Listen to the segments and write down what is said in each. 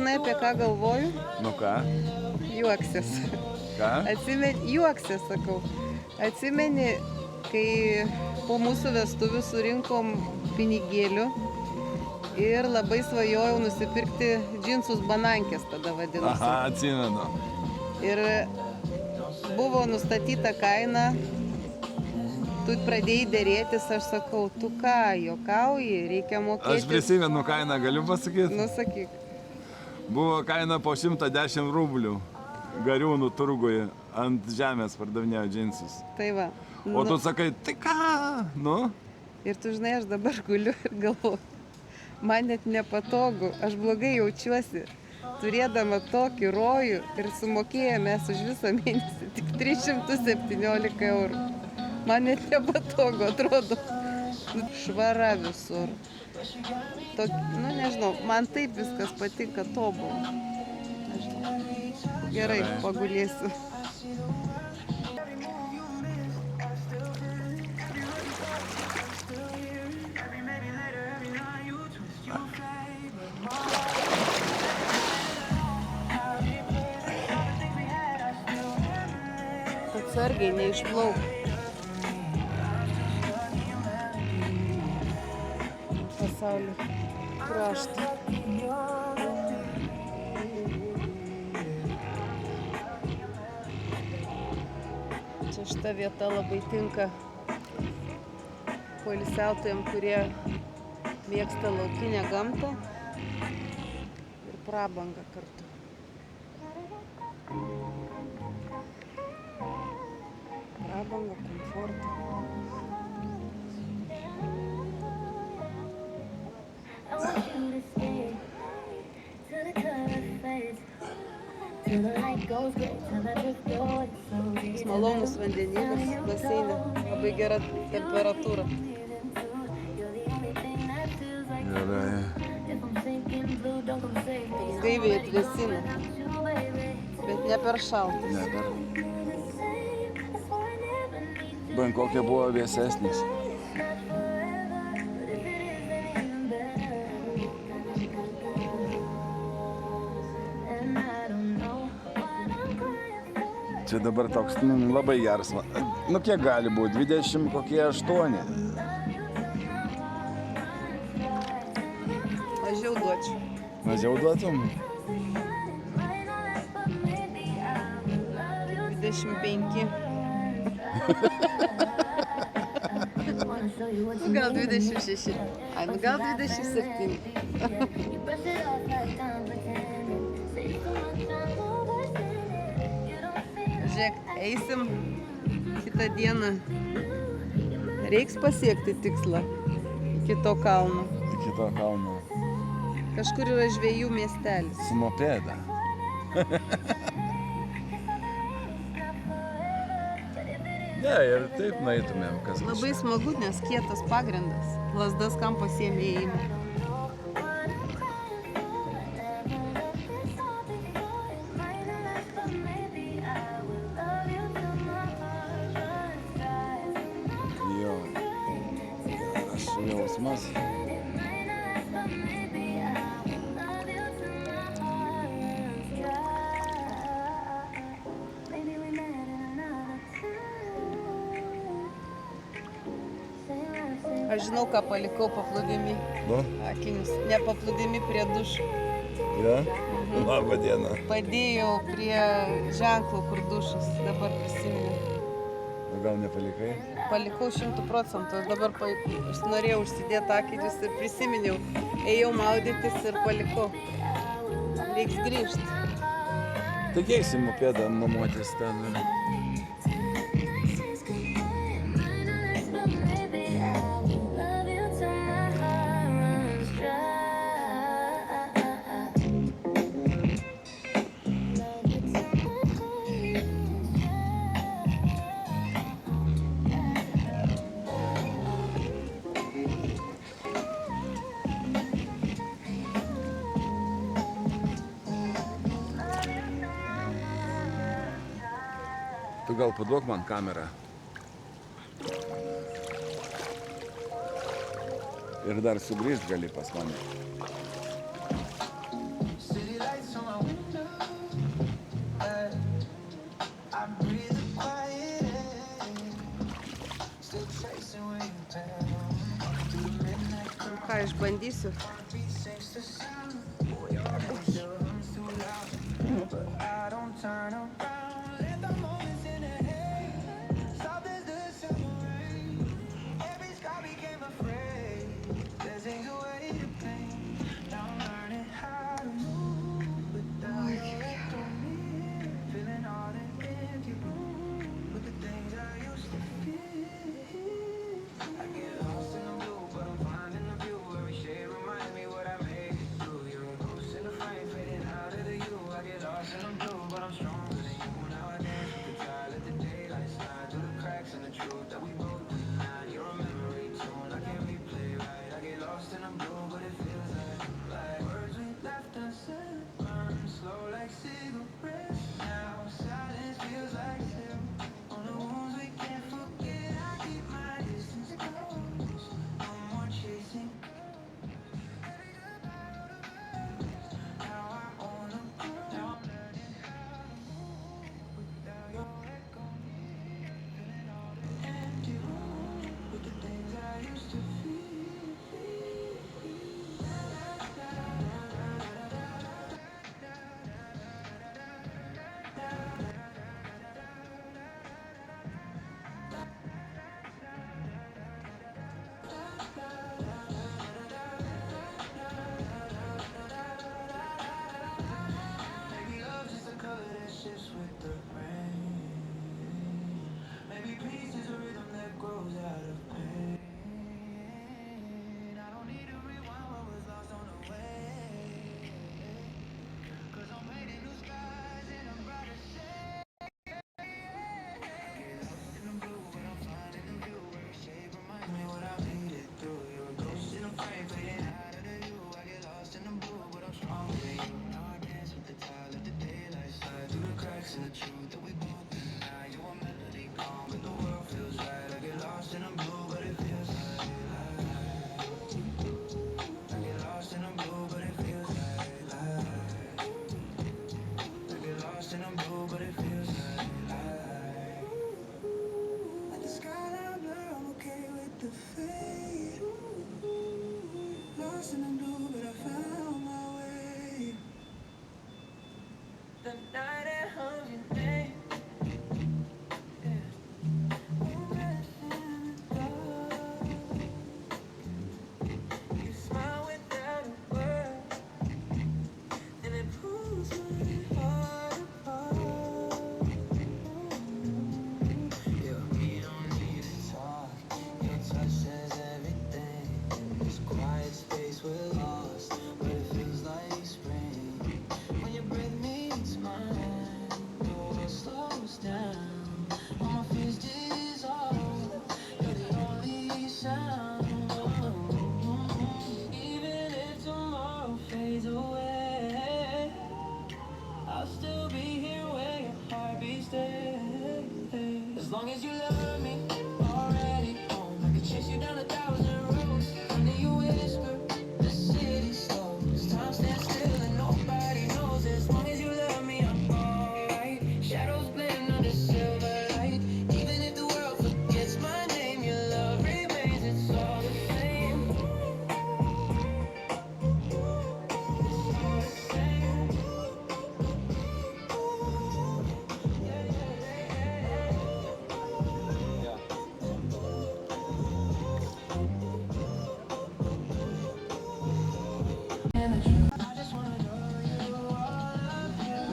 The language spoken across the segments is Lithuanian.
žinai, apie ką galvoju? Nu ką? Juoksis. Ką? Juoksis, sakau. Atsimeni, kai po mūsų vestuvių surinkom pinigėlių ir labai svajojau nusipirkti džinsus banankės, tada vadinosi. Aha, atsimenu. Ir buvo nustatyta kaina, tu pradėjai dėrėtis, aš sakau, tu ką, juokauji, reikia mokėti. Aš prisimenu kainą, galiu pasakyti? Nu, sakyk. Buvo kaina po 110 rublių Gariūnų turguje ant žemės pardavinėjo džinsus. Tai va. O tu sakai, tai ką? Nu? Ir tu žinai, aš dabar guliu ir galvoju, man net nepatogu, aš blogai jaučiuosi, turėdama tokį rojų ir sumokėjome už visą mėnesį tik 317 eurų. Man net nepatogu, atrodo, švara visur. Nu, nežinau, man taip viskas patinka tobulai. Nežinau. Gerai, pagulėsiu. Atsargiai, neišplauk. Pasaulio kraštą. Čia šita vieta labai tinka poilsiautojams, kurie mėgsta laukinę gamtą ir prabangą kartu. Prabangą, komfortą. Malonus vandenynas, baseine, labai gera temperatūra. Gerai. Gaiviai atvėsina, bet ne per šaltas. Ne per. Bankokė buvo vėsesnis. Čia dabar toks labai geras. Nu kiek gali būti? 20 kokie 8. Mažiau duočiau. Mažiau duotum? 25. Gal 26. Ai, nu gal 27. Žiūrėk, eisim kitą dieną. Reiks pasiekti tikslą iki to kalno. Iki to kalno. Kažkur yra žvejų miestelis. Su mopeda. Ne, ir taip nueitumėm, kas Labai smagu, nes kietas pagrindas. Lazdas kam pasiėmė įėjimą. Jo. Aš jausmas. Aš žinau, ką palikau paplūdimy. Nu? Akinius. Ne paplūdimy, prie dušų. Ja? Labą dieną. Padėjau prie ženklų, kur dušas. Dabar prisiminiau. O gal nepalikai? Palikau 100%. Dabar aš norėjau užsidėti akinius ir prisiminiau. Ėjau maudytis ir palikau. Reiks grįžti. Tai keisim mopedą nuomotis ten. Tu gal paduok man kamerą. Ir dar sugrįžt gali pas mane. išbandysiu.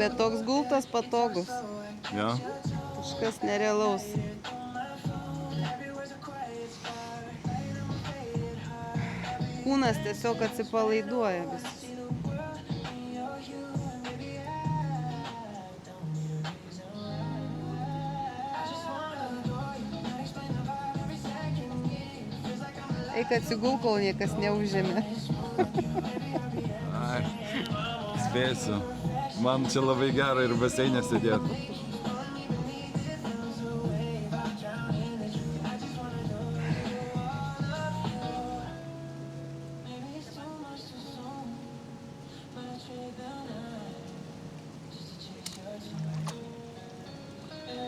Bet toks gultas patogus. Ja. Kažkas nerealaus. Kūnas tiesiog atsipalaiduoja visas. Eik atsigulk, kol niekas neužėmė. Ai, spėsiu. Man čia labai gera ir baseinė sėdėti.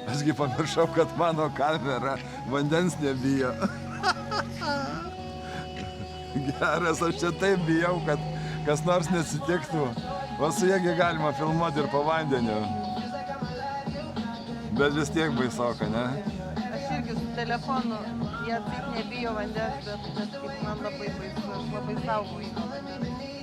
Ašgi pamiršau, kad mano kamera vandens nebijo. Geras, aš čia taip bijau, kad kas nors nesitiktų. O su jiegi galima filmuoti ir po vandeniu. Bet vis tiek baisoka, ne? Aš irgi su telefonu, jie taip nebijo vandens, bet kaip man labai baisu, aš labai saugoju nuo vandens.